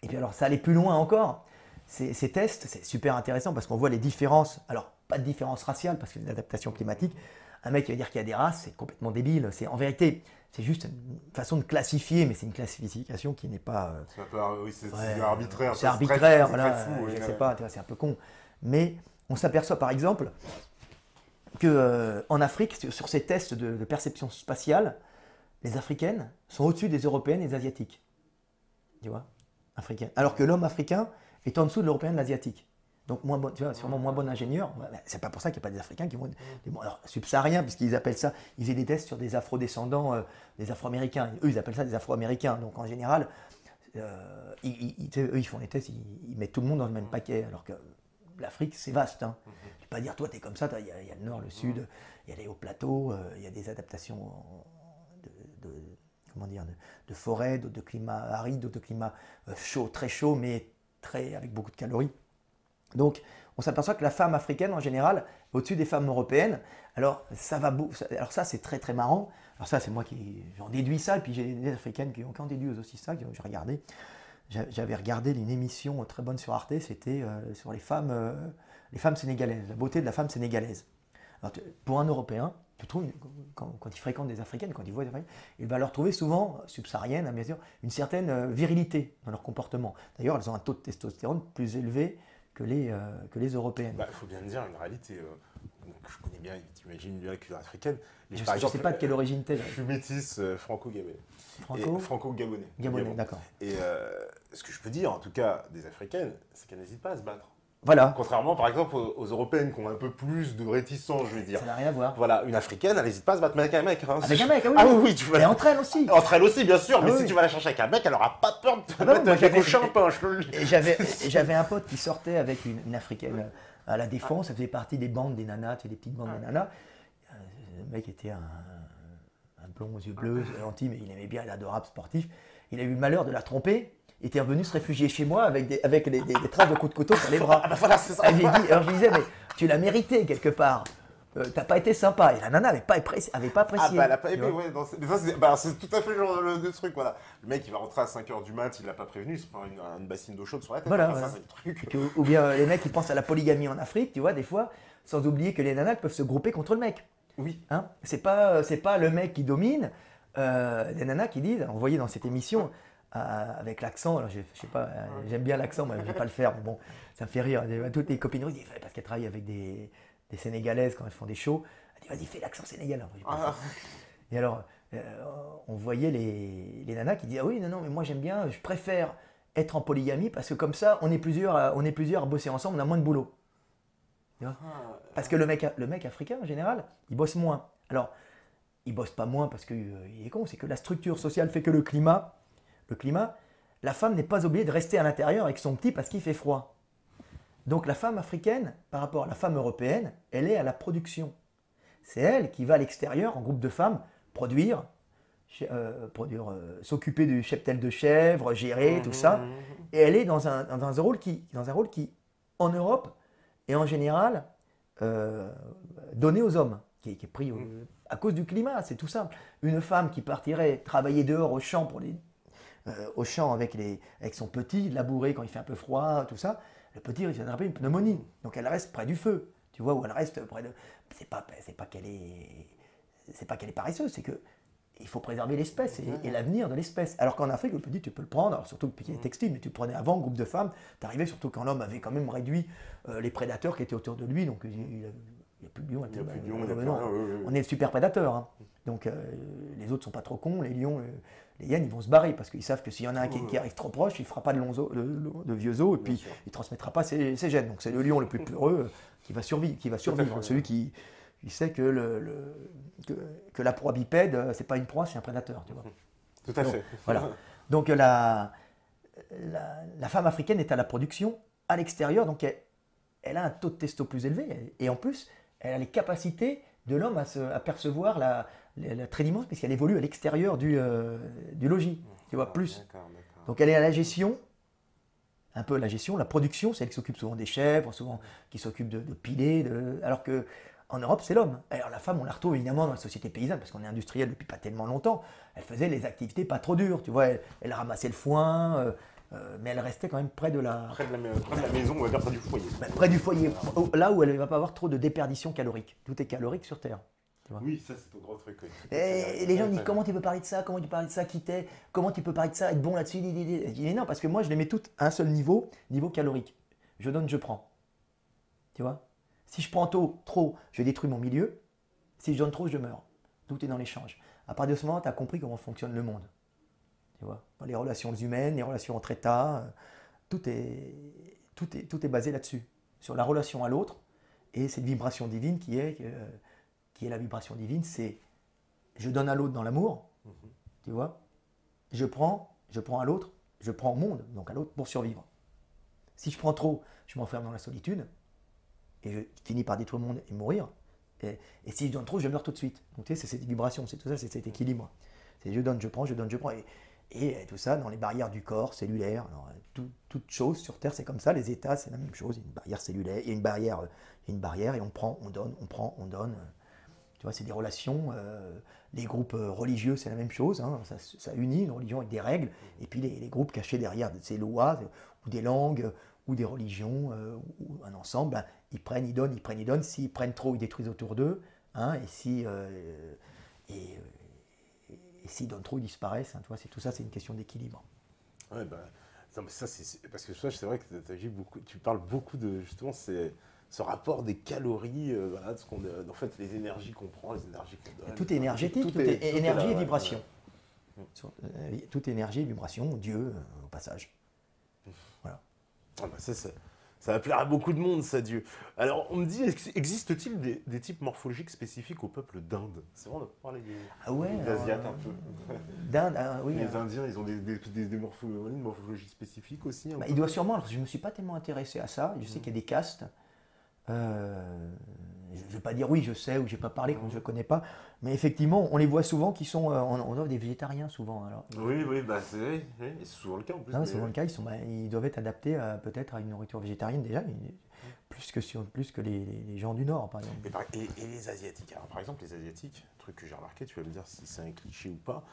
Et puis alors, ça allait plus loin encore. Ces tests, c'est super intéressant parce qu'on voit les différences. Alors, pas de différence raciale parce que c'est l'adaptation climatique. Un mec qui va dire qu'il y a des races, c'est complètement débile. En vérité, c'est juste une façon de classifier, mais c'est une classification qui n'est pas. C'est un peu arbitraire. C'est arbitraire, c'est voilà. très fou, Je sais pas, c'est un peu con. Mais on s'aperçoit par exemple qu'en Afrique, sur ces tests de perception spatiale, les Africaines sont au-dessus des Européennes et des Asiatiques. Tu vois, africaines. Alors que l'homme africain est en dessous de l'Européen et de l'Asiatique. Donc, moins bon, tu vois, sûrement moins bon ingénieur. C'est pas pour ça qu'il n'y a pas des Africains qui vont. Alors, subsahariens, puisqu'ils appellent ça. Ils faisaient des tests sur des afro-descendants, des Afro-Américains. Eux, ils appellent ça des Afro-Américains. Donc, en général, eux, ils font les tests, ils mettent tout le monde dans le même paquet. Alors que l'Afrique, c'est vaste. Hein. Tu ne peux pas dire, toi, tu es comme ça. Il y a le nord, le sud, il y a les hauts plateaux, il y a des adaptations comment dire, de forêt, de climat aride, de climat chaud, très chaud, mais avec beaucoup de calories. Donc, on s'aperçoit que la femme africaine, en général, est au-dessus des femmes européennes. Alors, ça, c'est très, très marrant. Alors ça, c'est moi qui j'en déduis ça. Et puis, j'ai des Africaines qui ont déduit aussi ça, que j'ai regardé. J'avais regardé une émission très bonne sur Arte, c'était sur les femmes sénégalaises, la beauté de la femme sénégalaise. Alors, pour un Européen, tu trouves, quand il fréquente des Africaines, quand il voit des Africaines, il va leur trouver souvent, subsahariennes, bien sûr, une certaine virilité dans leur comportement. D'ailleurs, elles ont un taux de testostérone plus élevé que les Européennes. Il faut bien dire une réalité. Je connais bien, tu imagines bien la culture africaine. Je ne sais pas de quelle origine tu es. Je suis métis franco-gabonais. Franco-gabonais. Gabonais, d'accord. Et ce que je peux dire, en tout cas, des Africaines, c'est qu'elles n'hésitent pas à se battre. Voilà. Contrairement, par exemple, aux Européennes qui ont un peu plus de réticence, je vais dire. Ça n'a rien à voir. Voilà, une Africaine, elle n'hésite pas à se battre avec un mec. Hein. Avec un mec, ah oui. Ah oui, tu vas... Et entre elles aussi. Entre elles aussi, bien sûr, mais oui. si tu vas la chercher avec un mec, elle n'aura pas peur de te mettre avec au champagne. J'avais un pote qui sortait avec une Africaine à la Défense, ça faisait partie des bandes des nanas, tu sais, des petites bandes des nanas. Le mec était un blond aux yeux bleus, gentil, mais il aimait bien, il est adorable, sportif. Il a eu le malheur de la tromper. Il était revenu se réfugier chez moi avec des traces de coups de couteau sur les bras. Ah bah voilà, c'est ça. Alors je lui disais, mais tu l'as mérité quelque part. T'as pas été sympa. Et la nana n'avait pas apprécié. Ah bah elle a pas aimé, ouais. C'est tout à fait le genre de truc, voilà. Le mec il va rentrer à 5h du mat, il l'a pas prévenu, il se prend une bassine d'eau chaude sur la tête. Voilà, enfin, voilà. ça, c'est le truc. Ou bien les mecs qui pensent à la polygamie en Afrique, tu vois, des fois, sans oublier que les nanas peuvent se grouper contre le mec. Oui. Hein, c'est pas le mec qui domine. Des nanas qui disent, on voyait dans cette émission, avec l'accent, alors je sais pas, j'aime bien l'accent, mais je vais pas le faire, mais bon, ça me fait rire. Toutes les copines disent, parce qu'elles travaillent avec des Sénégalaises quand elles font des shows, elles disent, vas-y, fais l'accent sénégalais. Et alors, on voyait les nanas qui disaient, ah oui, non, mais moi j'aime bien, je préfère être en polygamie parce que comme ça, on est plusieurs à bosser ensemble, on a moins de boulot. Parce que le mec africain, en général, il bosse moins. Alors, il bosse pas moins parce qu'il est con, c'est que la structure sociale fait que le climat, la femme n'est pas obligée de rester à l'intérieur avec son petit parce qu'il fait froid. Donc la femme africaine, par rapport à la femme européenne, elle est à la production. C'est elle qui va à l'extérieur, en groupe de femmes, s'occuper du cheptel de chèvre, gérer tout ça. Et elle est dans un rôle qui, en Europe, est en général donné aux hommes, qui est pris à cause du climat, c'est tout simple. Une femme qui partirait travailler dehors au champ avec son petit, labourer quand il fait un peu froid, tout ça, le petit risque d'attraper une pneumonie. Donc elle reste près du feu, tu vois, ou elle reste près de... C'est pas qu'elle est paresseuse, c'est que il faut préserver l'espèce et l'avenir de l'espèce. Alors qu'en Afrique, le petit, tu peux le prendre, alors surtout le petit est textile, mais tu le prenais avant, groupe de femmes, t'arrivais surtout quand l'homme avait quand même réduit les prédateurs qui étaient autour de lui, donc il n'y a plus de lions. On est le super prédateur. Hein. Donc les autres sont pas trop cons, les lions, les hyènes, ils vont se barrer parce qu'ils savent que s'il y en a un qui arrive trop proche, il ne fera pas de vieux os et puis il ne transmettra pas ses gènes. Donc c'est le lion le plus peureux qui va survivre. Celui qui sait que la proie bipède, c'est pas une proie, c'est un prédateur. Tu vois. Tout à fait. Voilà. Donc la femme africaine est à la production, à l'extérieur, donc elle a un taux de testo plus élevé et en plus, elle a les capacités de l'homme à percevoir la très immense puisqu'elle évolue à l'extérieur du logis, tu vois, plus. D'accord. Donc elle est à la gestion, un peu la gestion, la production, c'est elle qui s'occupe souvent des chèvres, souvent qui s'occupe de piler, alors que en Europe, c'est l'homme. Alors la femme, on la retrouve évidemment dans la société paysanne parce qu'on est industriel depuis pas tellement longtemps. Elle faisait les activités pas trop dures, tu vois, elle ramassait le foin, mais elle restait quand même près de la maison, on va dire près du foyer. Près du foyer, là où elle ne va pas avoir trop de déperdition calorique. Tout est calorique sur Terre. Oui, ça c'est un gros truc. Et les gens me disent comment tu peux parler de ça, comment tu peux parler de ça, qui t'es, comment tu peux parler de ça, être bon là-dessus. Je dis non, parce que moi je les mets toutes à un seul niveau, niveau calorique. Je donne, je prends. Tu vois? Si je prends trop, je détruis mon milieu. Si je donne trop, je meurs. Tout est dans l'échange. À partir de ce moment, tu as compris comment fonctionne le monde. Tu vois? Dans les relations humaines, les relations entre États, tout est basé là-dessus, sur la relation à l'autre et cette vibration divine qui est la vibration divine, c'est je donne à l'autre dans l'amour, tu vois, je prends à l'autre, je prends au monde, donc à l'autre pour survivre. Si je prends trop, je m'enferme dans la solitude et je finis par détruire le monde et mourir. Et si je donne trop, je meurs tout de suite. Donc tu sais, c'est cette vibration, c'est tout ça, c'est cet équilibre. C'est je donne, je prends, je donne, je prends. Et tout ça dans les barrières du corps cellulaire. Alors, toute chose sur Terre, c'est comme ça. Les États, c'est la même chose. Il y a une barrière cellulaire, il y a une barrière et on prend, on donne, on prend, on donne. Tu vois, c'est des relations. Les groupes religieux, c'est la même chose. Hein, ça unit une religion avec des règles. Et puis les groupes cachés derrière ces lois ou des langues ou des religions ou un ensemble, ben, ils prennent, ils donnent, ils prennent, ils donnent. S'ils prennent trop, ils détruisent autour d'eux. Hein, et s'ils donnent trop, ils disparaissent. Hein, tu vois, tout ça, c'est une question d'équilibre. Ouais, bah, non, mais ça, parce que c'est vrai que tu parles beaucoup de justement ce rapport des calories, voilà, en fait, les énergies qu'on prend, les énergies qu'on donne. Tout est énergétique, tout est énergie et vibration. Tout est énergie et vibration, Dieu, au passage. Voilà. Ah bah ça va plaire à beaucoup de monde, ça, Dieu. Alors, on me dit, existe-t-il des types morphologiques spécifiques au peuple d'Inde? C'est vrai, on a parlé des Asiates un peu. D'Inde, oui. Les Indiens, ils ont des morphologies spécifiques aussi. Bah, il doit sûrement, alors je ne me suis pas tellement intéressé à ça. Je sais qu'il y a des castes. Je ne vais pas dire oui, je sais, ou je n'ai pas parlé, comme je ne connais pas. Mais effectivement, on les voit souvent qui sont. On a des végétariens souvent. Alors. Oui, bah c'est souvent le cas en plus. C'est souvent le cas, ils doivent être adaptés peut-être à une nourriture végétarienne déjà, plus que les gens du Nord, par exemple. Et les Asiatiques. Alors, par exemple, les Asiatiques, truc que j'ai remarqué, tu vas me dire si c'est un cliché ou pas,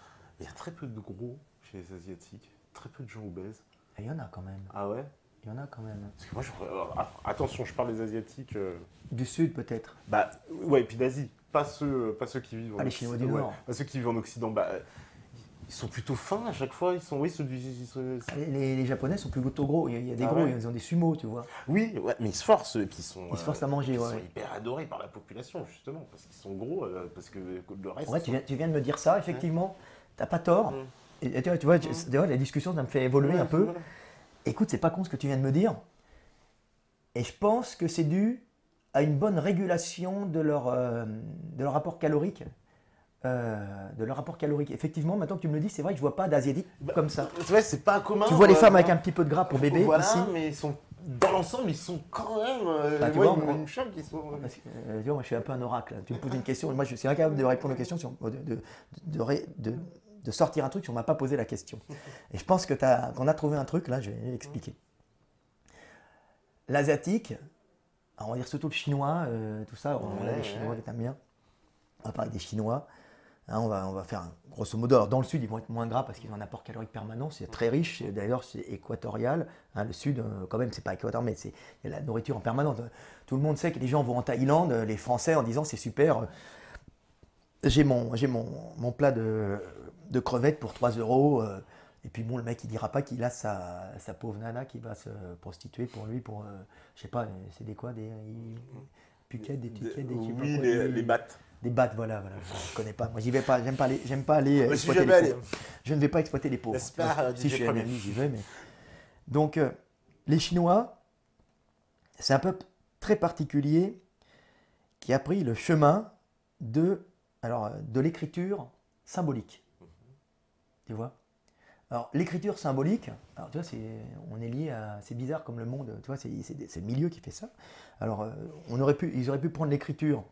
il y a très peu de gros chez les Asiatiques, très peu de gens obèses. Il y en a quand même. Ah ouais? Il y en a quand même. Parce que moi, attention, je parle des Asiatiques. Du Sud, peut-être. Bah, ouais, et puis d'Asie. Pas ceux qui vivent les Chinois du Nord. Pas ceux qui vivent en Occident. Bah, ils sont plutôt fins à chaque fois. Les Japonais sont plutôt gros. Il y a des gros, ils ont des sumo, tu vois. Oui, ouais, mais ils se forcent. Ils se forcent à manger, Ils sont hyper adorés par la population, justement. Parce qu'ils sont gros. Parce que le reste. Ouais, tu viens de me dire ça, effectivement. T'as pas tort. Et tu vois, d'ailleurs, la discussion, ça me fait évoluer un peu. Voilà. Écoute, c'est pas con ce que tu viens de me dire. Et je pense que c'est dû à une bonne régulation de leur rapport calorique. Effectivement, maintenant que tu me le dis, c'est vrai que je vois pas d'asiatiques comme ça. C'est vrai, c'est pas commun. Tu vois les femmes avec un petit peu de gras pour bébé voilà, ici. Mais ils sont dans l'ensemble, ils sont quand même. Tu vois, une choc, ils sont. Parce que, moi, je suis un peu un oracle. Tu me poses une question, moi, je suis incapable de répondre aux questions, de sortir un truc si on m'a pas posé la question. Et je pense qu'on a trouvé un truc là. Je vais l'expliquer. L'asiatique. On va dire surtout le chinois, tout ça, on a des Chinois qui t'aiment bien. On va parler des Chinois. Hein, on va faire grosso modo. Alors dans le sud, ils vont être moins gras parce qu'ils ont un apport calorique permanent. C'est très riche. D'ailleurs, c'est équatorial. Hein, le sud, quand même, c'est pas équatorial, mais il y a la nourriture en permanence. Tout le monde sait que les gens vont en Thaïlande, les Français, en disant c'est super. J'ai mon plat de crevettes pour 3 €. Et puis bon, le mec, il dira pas qu'il a sa pauvre nana qui va se prostituer pour lui, je sais pas, c'est des quoi, des puquettes, des tickets, des oui, les battes. Des battes, voilà. Je connais pas. Moi, j'y vais pas. J'aime pas aller exploiter les pauvres. Je ne vais pas exploiter les pauvres. Si je suis un ami, j'y vais. Mais donc, les Chinois, c'est un peuple très particulier qui a pris le chemin de l'écriture symbolique. Tu vois? Alors, l'écriture symbolique, alors, tu vois, c'est bizarre comme le monde, tu vois, c'est le milieu qui fait ça. Alors, ils auraient pu prendre l'écriture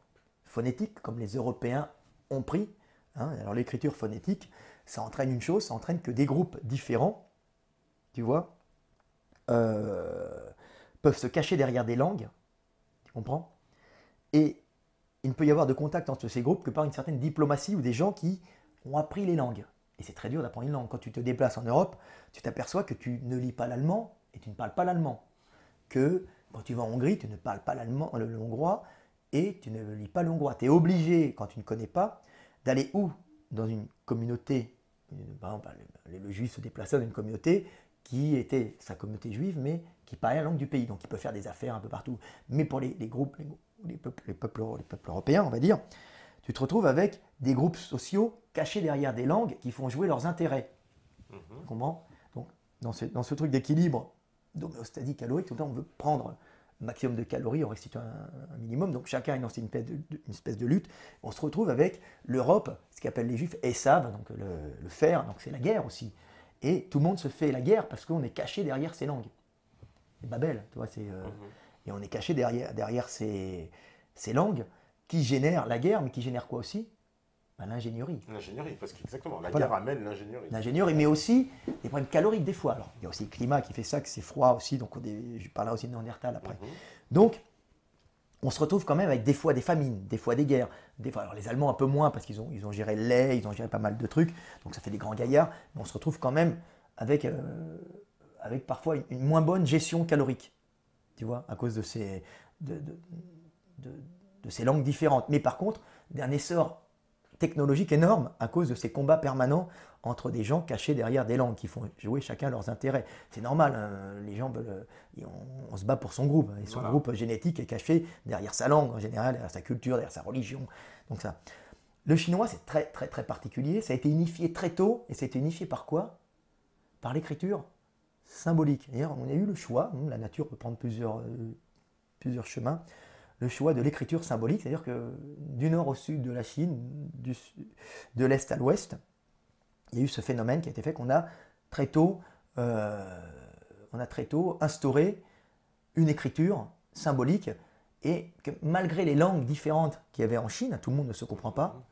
phonétique, comme les Européens ont pris. Hein. Alors, l'écriture phonétique, ça entraîne une chose, ça entraîne que des groupes différents, tu vois, peuvent se cacher derrière des langues, tu comprends? Et il ne peut y avoir de contact entre ces groupes que par une certaine diplomatie ou des gens qui ont appris les langues. Et c'est très dur d'apprendre une langue. Quand tu te déplaces en Europe, tu t'aperçois que tu ne lis pas l'allemand et tu ne parles pas l'allemand. Que quand tu vas en Hongrie, tu ne parles pas l'allemand, le hongrois et tu ne lis pas le hongrois. Tu es obligé, quand tu ne connais pas, d'aller où dans une communauté. Par exemple, le juif se déplaçait dans une communauté qui était sa communauté juive, mais qui parlait la langue du pays. Donc il peut faire des affaires un peu partout. Mais pour les groupes, les peuples européens, on va dire, tu te retrouves avec des groupes sociaux cachés derrière des langues qui font jouer leurs intérêts. Tu comprends? Donc dans ce truc d'équilibre d'homéostasie calorique, tout le temps on veut prendre le maximum de calories en restituant un minimum. Donc chacun est dans une espèce de lutte. On se retrouve avec l'Europe, ce qu'appellent les Juifs Esav, donc le fer, donc c'est la guerre aussi. Et tout le monde se fait la guerre parce qu'on est caché derrière ces langues. C'est Babel, tu vois, et on est caché derrière ces langues qui génèrent la guerre, mais qui génèrent quoi aussi? L'ingénierie. L'ingénierie, parce qu'exactement, la guerre amène l'ingénierie. L'ingénierie, mais aussi des problèmes caloriques des fois. Alors, il y a aussi le climat qui fait ça, que c'est froid aussi, donc je parlerai aussi de Néandertal après. Donc, on se retrouve quand même avec des fois des famines, des fois des guerres. Alors les Allemands un peu moins, parce qu'ils ont géré le lait, ils ont géré pas mal de trucs, donc ça fait des grands gaillards, mais on se retrouve quand même avec parfois une moins bonne gestion calorique, tu vois, à cause de ces langues différentes. Mais par contre, d'un essor technologique énorme à cause de ces combats permanents entre des gens cachés derrière des langues qui font jouer chacun leurs intérêts. C'est normal, hein, les gens veulent, on se bat pour son groupe, et son groupe génétique est caché derrière sa langue en général, derrière sa culture, derrière sa religion. Donc ça. Le chinois, c'est très très très particulier, ça a été unifié très tôt, et ça a été unifié par quoi? Par l'écriture symbolique. D'ailleurs, on a eu le choix, la nature peut prendre plusieurs chemins, le choix de l'écriture symbolique, c'est-à-dire que du nord au sud de la Chine, de l'est à l'ouest, il y a eu ce phénomène qui a été fait qu'on a très tôt instauré une écriture symbolique et que malgré les langues différentes qu'il y avait en Chine, tout le monde ne se comprend pas,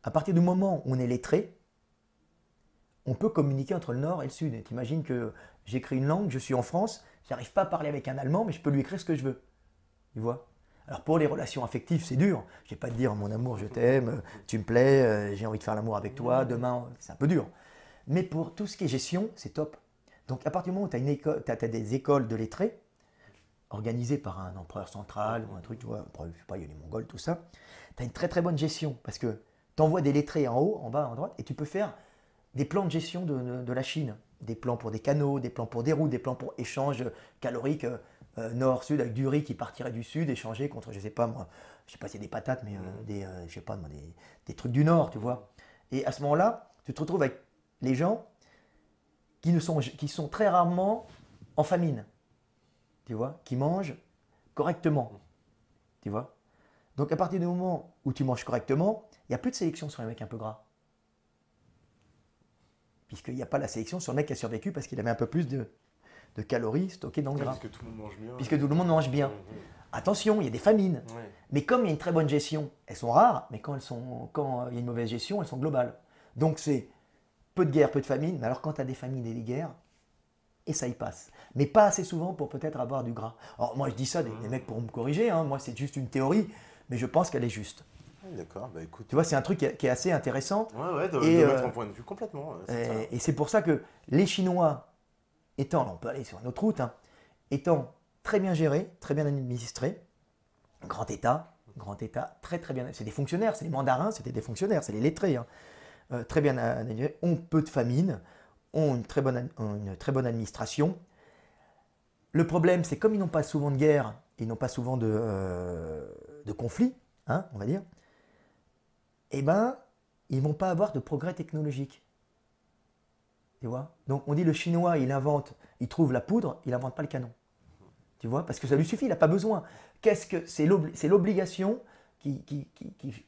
à partir du moment où on est lettré, on peut communiquer entre le nord et le sud. Et t'imagines que j'écris une langue, je suis en France, j'arrive pas à parler avec un Allemand, mais je peux lui écrire ce que je veux. Tu vois? Alors pour les relations affectives, c'est dur. Je ne vais pas te dire mon amour, je t'aime, tu me plais, j'ai envie de faire l'amour avec toi, demain, c'est un peu dur. Mais pour tout ce qui est gestion, c'est top. Donc à partir du moment où tu as des écoles de lettrés, organisées par un empereur central ou un truc, tu vois, je sais pas, il y a les Mongols, tout ça, tu as une très très bonne gestion parce que tu envoies des lettrés en haut, en bas, en droite, et tu peux faire des plans de gestion de la Chine. Des plans pour des canaux, des plans pour des routes, des plans pour échange calorique nord-sud avec du riz qui partirait du sud, échangé contre, je sais pas moi, je sais pas s'il y a des patates, mais je sais pas, des trucs du nord, tu vois. Et à ce moment-là, tu te retrouves avec les gens qui sont très rarement en famine, tu vois, qui mangent correctement, tu vois. Donc à partir du moment où tu manges correctement, il n'y a plus de sélection sur les mecs un peu gras. Puisqu'il n'y a pas la sélection sur le mec qui a survécu parce qu'il avait un peu plus de calories stockées dans le gras. Puisque tout le monde mange bien. Puisque tout le monde mange bien. Attention, il y a des famines. Mais comme il y a une très bonne gestion, elles sont rares, mais quand il y a une mauvaise gestion, elles sont globales. Donc c'est peu de guerre, peu de famine, mais alors quand tu as des famines et des guerres, et ça y passe. Mais pas assez souvent pour peut-être avoir du gras. Alors moi je dis ça, les mecs pourront me corriger, hein. Moi c'est juste une théorie, mais je pense qu'elle est juste. D'accord, bah écoute. Tu vois, c'est un truc qui est assez intéressant. Ouais, de mettre en point de vue complètement. Et c'est pour ça que les Chinois, étant, on peut aller sur une autre route, hein, étant très bien gérés, très bien administrés, grand État, très très bien, c'est des fonctionnaires, c'est les mandarins, c'était des fonctionnaires, c'est les lettrés, hein, très bien administrés, ont peu de famine, ont une très bonne administration. Le problème, c'est comme ils n'ont pas souvent de guerre, ils n'ont pas souvent de conflits, hein, on va dire, eh ben, ils ne vont pas avoir de progrès technologique. Tu vois? Donc on dit le Chinois, il trouve la poudre, il n'invente pas le canon. Tu vois? Parce que ça lui suffit, il n'a pas besoin. C'est l'obligation qui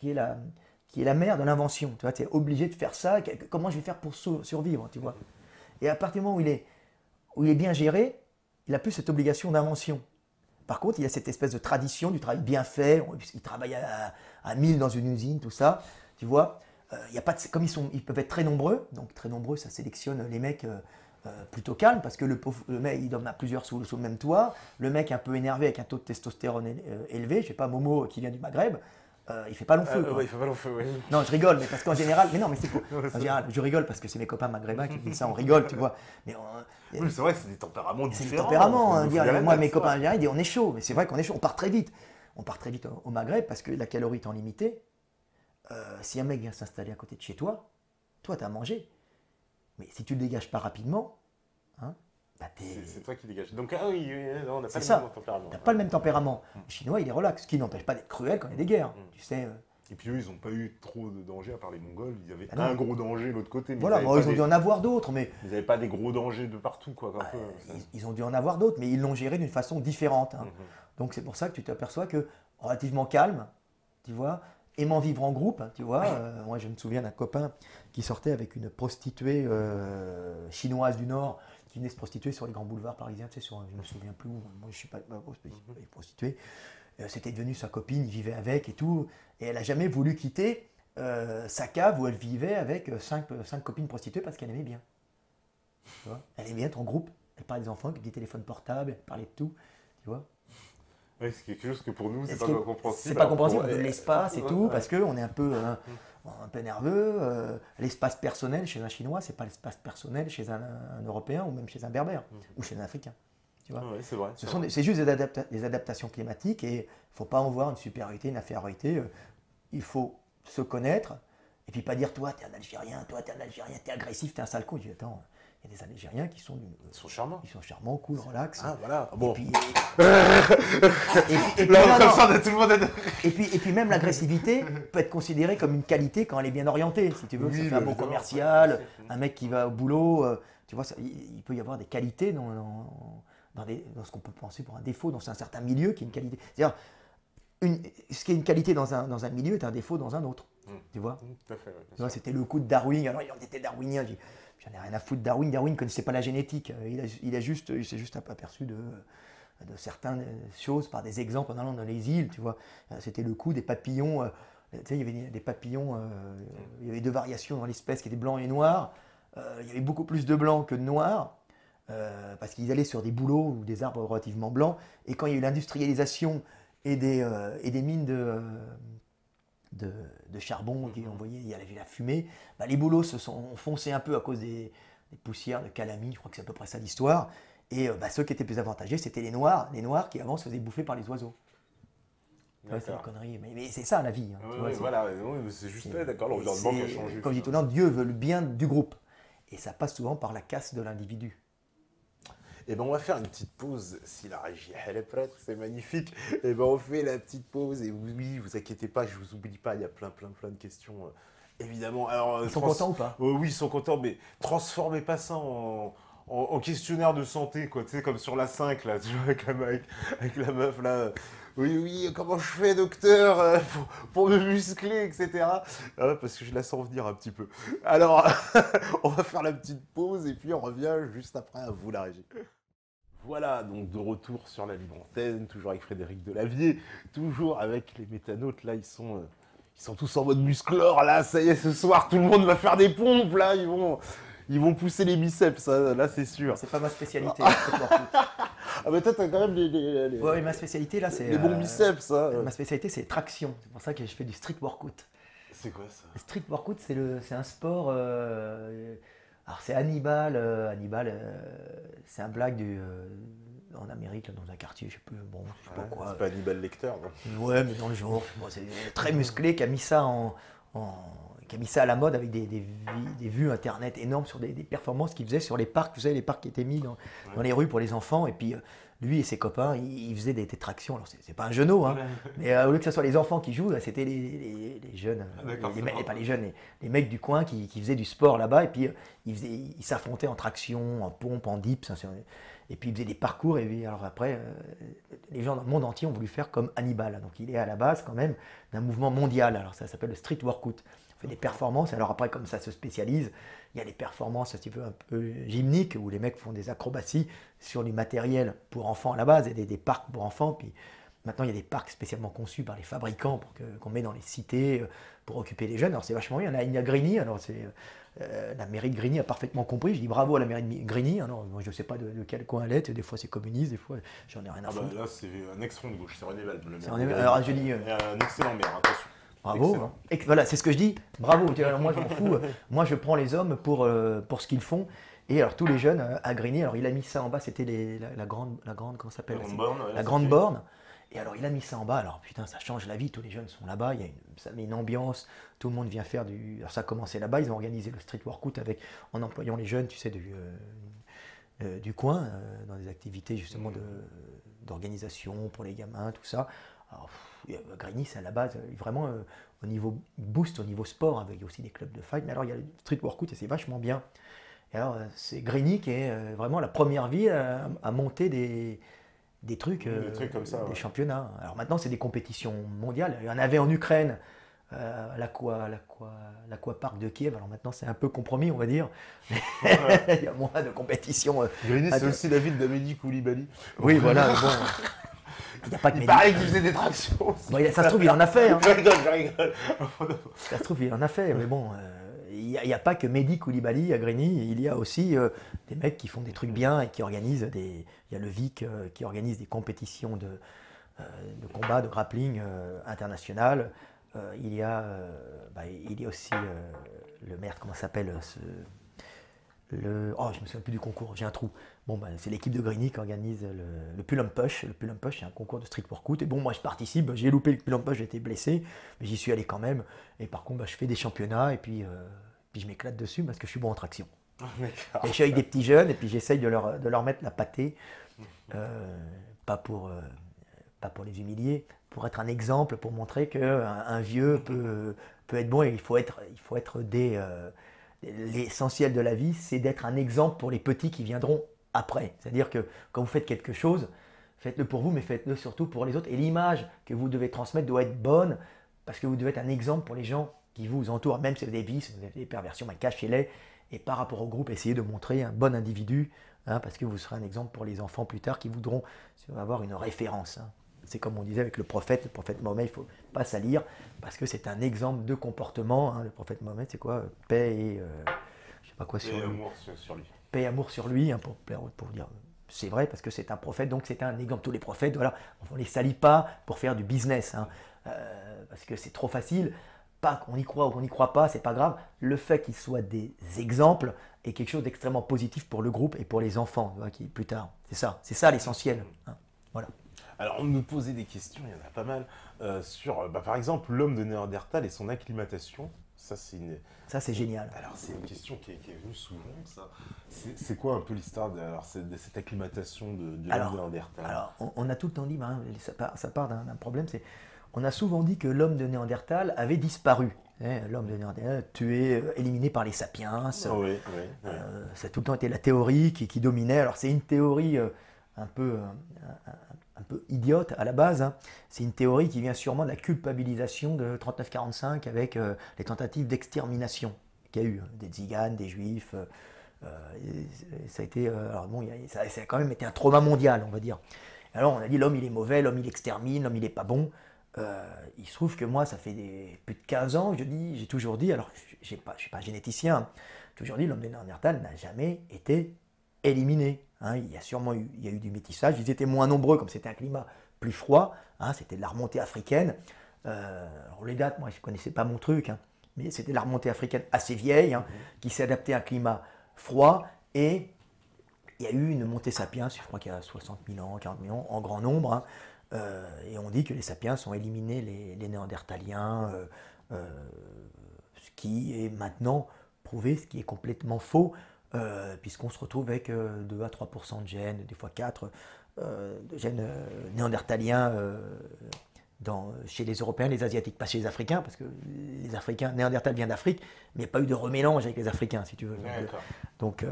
est la mère de l'invention. Tu vois, tu es obligé de faire ça, comment je vais faire pour survivre, tu vois? Et à partir du moment où il est bien géré, il n'a plus cette obligation d'invention. Par contre, il y a cette espèce de tradition du travail bien fait, il travaille à 1000 dans une usine, tout ça, tu vois. Y a pas comme ils peuvent être très nombreux, donc très nombreux, ça sélectionne les mecs plutôt calmes, parce que le mec, il dorme à plusieurs sous le même toit, le mec un peu énervé avec un taux de testostérone élevé, je sais pas, Momo qui vient du Maghreb, il fait pas long feu. Ouais, il fait pas long feu, ouais. Non, je rigole, mais parce qu'en général, mais non, mais c'est pour. En général, je rigole parce que c'est mes copains maghrébins qui disent ça, on rigole, tu vois. Mais Oui, c'est vrai que c'est des tempéraments c'est différents. des tempéraments. Faut Hein, dire, dire, moi, mes c'est copains vrai. algériens, ils disent on est chaud, mais c'est vrai qu'on est chaud, on part très vite. On part très vite au Maghreb parce que la calorie étant limitée, si un mec vient s'installer à côté de chez toi, tu as mangé. Mais si tu le dégages pas rapidement, hein, bah C'est toi qui dégages. Donc, ah oui, on n'a pas C'est le ça. même tempérament. t'as pas le même tempérament. Le Chinois, il est relax, ce qui n'empêche pas d'être cruel quand il y a des guerres. Tu sais. Et puis eux, ils n'ont pas eu trop de danger à part les Mongols. Il y avait Ah non. un gros danger de l'autre côté. Mais Voilà, ils bon, n'avaient ils ont dû en avoir d'autres, mais Ils n'avaient pas des gros dangers de partout, quoi. Un peu, ça. ils ont dû en avoir d'autres, mais ils l'ont géré d'une façon différente. Hein. Mhm. Donc c'est pour ça que tu t'aperçois que relativement calme, tu vois, aimant vivre en groupe, hein, tu vois. Moi, je me souviens d'un copain qui sortait avec une prostituée chinoise du Nord qui venait se prostituer sur les grands boulevards parisiens, tu sais, je me souviens plus où, moi je suis pas prostituée. C'était devenu sa copine, il vivait avec et tout, et elle a jamais voulu quitter sa cave où elle vivait avec cinq copines prostituées parce qu'elle aimait bien. Tu vois, elle aimait bien être en groupe, elle parlait des enfants, avec des téléphones portables, elle parlait de tout, tu vois. Ouais, c'est quelque chose que pour nous, c'est Est-ce pas que compréhensible. C'est pas compréhensible, Alors, on veut de l'espace et ouais, tout, ouais. parce qu'on est un peu nerveux. L'espace personnel chez un Chinois, c'est pas l'espace personnel chez un Européen ou même chez un Berbère ou chez un Africain. Tu vois. Ouais, c'est vrai. C'est juste des adaptations climatiques et il ne faut pas en voir une supériorité, une infériorité. Il faut se connaître et puis pas dire toi, t'es un Algérien, t'es agressif, t'es un sale con. Je dis, attends, il y a des Algériens qui sont charmants. Ils sont charmants, cool, relax. Ah, voilà. Bon. Et puis, Là, comme ça, tout le monde est... et puis même l'agressivité peut être considérée comme une qualité quand elle est bien orientée. Si tu veux, Oui, ça fait un bon évidemment. commercial, un mec qui va au boulot, tu vois, il peut y avoir des qualités dans ce qu'on peut penser pour un défaut, dans un certain milieu qui est une qualité. C'est-à-dire, ce qui est une qualité dans un milieu est un défaut dans un autre. Tu vois, Tout à fait, ouais, tu vois, c'était le coup de Darwin. Alors, il était darwinien. J'en ai rien à foutre de Darwin. Darwin ne connaissait pas la génétique. Il s'est juste aperçu de certaines choses par des exemples en allant dans les îles. Tu vois, c'était le coup des papillons. Tu sais, il y avait des papillons. Il y avait deux variations dans l'espèce qui étaient blancs et noirs. Il y avait beaucoup plus de blancs que de noirs. Parce qu'ils allaient sur des bouleaux ou des arbres relativement blancs. Et quand il y a eu l'industrialisation et des mines de charbon qui envoyaient, il y avait la fumée, bah, les bouleaux se sont foncés un peu à cause des poussières de calamine, je crois que c'est à peu près ça l'histoire. Et bah, ceux qui étaient plus avantagés, c'était les noirs qui avant se faisaient bouffer par les oiseaux. Ouais, c'est une connerie, mais c'est ça la vie. Hein, tu vois, voilà, c'est juste d'accord, l'environnement qui a changé. Comme je dis tout le temps, Dieu veut le bien du groupe. Et ça passe souvent par la casse de l'individu. Et ben on va faire une petite pause, si la régie elle est prête, c'est magnifique. Et ben on fait la petite pause, et oui, vous inquiétez pas, je vous oublie pas, il y a plein de questions. Évidemment, alors... Ils sont contents ou pas? Oui, ils sont contents, mais transformez pas ça en questionnaire de santé, quoi, tu sais, comme sur la 5, là, tu vois, avec la meuf, là. Oui, comment je fais, docteur, pour me muscler, etc. Parce que je la sens venir un petit peu. Alors, on va faire la petite pause, et puis on revient juste après, à vous, la régie. Voilà, donc de retour sur la libre antenne, toujours avec Frédéric Delavier, toujours avec les métanautes, là, ils sont tous en mode musclore, là, ça y est, ce soir, tout le monde va faire des pompes, là, ils vont pousser les biceps, ça, là, c'est sûr. C'est pas ma spécialité. Ah, mais toi, t'as quand même les ouais, ma spécialité, là, c'est... les bons biceps, ça. Ma spécialité, c'est traction. C'est pour ça que je fais du street workout. C'est quoi, ça? Le street workout, c'est un sport... alors, c'est Hannibal. C'est un blague en Amérique, là, dans un quartier, je sais plus, bon, je sais pas quoi. C'est pas Hannibal Lecter, non? Ouais, mais dans le genre. Bon, c'est très musclé, qui a mis ça qui a mis ça à la mode avec des vues internet énormes sur des performances qu'il faisait sur les parcs, vous savez, les parcs qui étaient mis dans les rues pour les enfants. Et puis lui et ses copains, ils faisaient des tractions. Alors c'est pas un genou, hein, mais au lieu que ce soit les enfants qui jouent, c'était les jeunes, pas les jeunes, les mecs du coin qui faisaient du sport là-bas. Et puis ils s'affrontaient en traction, en pompe, en dips. Et puis ils faisaient des parcours. Et alors après, les gens dans le monde entier ont voulu faire comme Hannibal. Donc il est à la base quand même d'un mouvement mondial. Alors ça s'appelle le street workout. On fait des performances, alors après comme ça se spécialise, il y a des performances un peu gymniques où les mecs font des acrobaties sur du matériel pour enfants à la base, et des parcs pour enfants, puis maintenant il y a des parcs spécialement conçus par les fabricants qu'on met dans les cités pour occuper les jeunes. Alors c'est vachement bien, il y a Grigny, alors c'est la mairie de Grigny a parfaitement compris, je dis bravo à la mairie de Grigny, alors moi je ne sais pas de quel coin elle est, des fois c'est communiste, des fois j'en ai rien à foutre. Là c'est un ex-front de gauche, c'est René Val. Alors je dis... un excellent maire, attention. Bravo. Excellent. Voilà, c'est ce que je dis. Bravo. Tu vois, moi, je m'en fous. Moi, je prends les hommes pour ce qu'ils font. Et alors, tous les jeunes à Grigny, alors il a mis ça en bas, c'était la grande, comment ça s'appelle? La grande borne. Et alors, il a mis ça en bas. Alors, putain, ça change la vie. Tous les jeunes sont là-bas. Ça met une ambiance. Tout le monde vient faire du. Alors, ça a commencé là-bas. Ils ont organisé le street workout en employant les jeunes, tu sais, du coin, dans des activités justement d'organisation pour les gamins, tout ça. Alors, Grigny, c'est à la base, vraiment au niveau boost, au niveau sport, avec aussi des clubs de fight. Mais alors, il y a le street workout et c'est vachement bien. Et alors, c'est Grigny qui est vraiment la première ville à monter des trucs comme ça, des ouais. championnats. Alors maintenant, c'est des compétitions mondiales. Il y en avait en Ukraine, l'Aquapark de Kiev. Alors maintenant, c'est un peu compromis, on va dire. Il y a moins de compétitions. Grigny, c'est aussi la ville d'Amélie Koulibaly. Oui, voilà. Bon, il n'y a pas que Il Mehdi. paraît qu'il faisait des tractions. Bon, ça se trouve, il en a fait. Hein. Je rigole. Ça se trouve, il en a fait. Mais bon, il n'y a pas que Mehdi Koulibaly à Grigny. Il y a aussi des mecs qui font des trucs bien et qui organisent Il y a le Vic qui organise des compétitions de combat, de grappling international. Il y a aussi le merde, comment ça s'appelle Oh, je me souviens plus du concours, j'ai un trou. Bon, c'est l'équipe de Grigny qui organise le Pull-Up Push. Le Pull-Up Push, c'est un concours de street workout. Et bon, moi, je participe. J'ai loupé le Pull-Up Push, j'ai été blessé, mais j'y suis allé quand même. Et par contre, je fais des championnats et puis je m'éclate dessus parce que je suis bon en traction. Et je suis avec des petits jeunes et puis j'essaye de leur mettre la pâtée, pas pour les humilier, pour être un exemple, pour montrer qu'un vieux peut être bon et il faut être l'essentiel de la vie, c'est d'être un exemple pour les petits qui viendront après. C'est-à-dire que quand vous faites quelque chose, faites-le pour vous, mais faites-le surtout pour les autres. Et l'image que vous devez transmettre doit être bonne, parce que vous devez être un exemple pour les gens qui vous entourent. Même si vous avez des vices, vous avez des perversions, cachez-les. Et par rapport au groupe, essayez de montrer un bon individu, parce que vous serez un exemple pour les enfants plus tard qui voudront avoir une référence. C'est comme on disait avec le prophète Mohammed, il ne faut pas salir, parce que c'est un exemple de comportement. Le prophète Mohammed, c'est quoi? Paix et je sais pas quoi sur lui. Amour sur lui. Paix et amour sur lui, pour dire. C'est vrai, parce que c'est un prophète, donc c'est un exemple. Tous les prophètes, voilà, on ne les salit pas pour faire du business, parce que c'est trop facile. Pas qu'on y croit ou qu'on n'y croit pas, c'est pas grave. Le fait qu'ils soient des exemples est quelque chose d'extrêmement positif pour le groupe et pour les enfants, qui plus tard. C'est ça l'essentiel. Voilà. Alors, on nous posait des questions, il y en a pas mal, sur, par exemple, l'homme de Néandertal et son acclimatation. Ça, c'est génial. Alors, c'est une question qui est venue souvent, ça. C'est quoi un peu l'histoire de cette acclimatation de l'homme de Néandertal? Alors, on a tout le temps dit, ça part d'un problème, on a souvent dit que l'homme de Néandertal avait disparu. L'homme de Néandertal tué, éliminé par les sapiens. Oui. Ça a tout le temps été la théorie qui dominait. Alors, c'est une théorie un peu idiote à la base. C'est une théorie qui vient sûrement de la culpabilisation de 39-45 avec les tentatives d'extermination qu'il y a eu, des tziganes, des juifs. Ça a été, ça a quand même été un trauma mondial, on va dire. Alors on a dit l'homme il est mauvais, l'homme il extermine, l'homme il est pas bon. Il se trouve que moi ça fait plus de 15 ans, j'ai toujours dit, alors je ne suis pas généticien, toujours dit l'homme de Néandertal n'a jamais été éliminé. Il y a eu du métissage, ils étaient moins nombreux comme c'était un climat plus froid, c'était de la remontée africaine. Alors les dates, moi je ne connaissais pas mon truc, mais c'était de la remontée africaine assez vieille, qui s'est adaptée à un climat froid, et il y a eu une montée sapiens, je crois qu'il y a 60 000 ans, 40 000 ans, en grand nombre, et on dit que les sapiens ont éliminé les néandertaliens, ce qui est maintenant prouvé, ce qui est complètement faux. Puisqu'on se retrouve avec 2 à 3% de gènes, des fois 4 de gènes néandertaliens chez les Européens, les Asiatiques, pas chez les Africains, parce que les Africains, Néandertal vient d'Afrique, mais il n'y a pas eu de remélange avec les Africains, si tu veux. Donc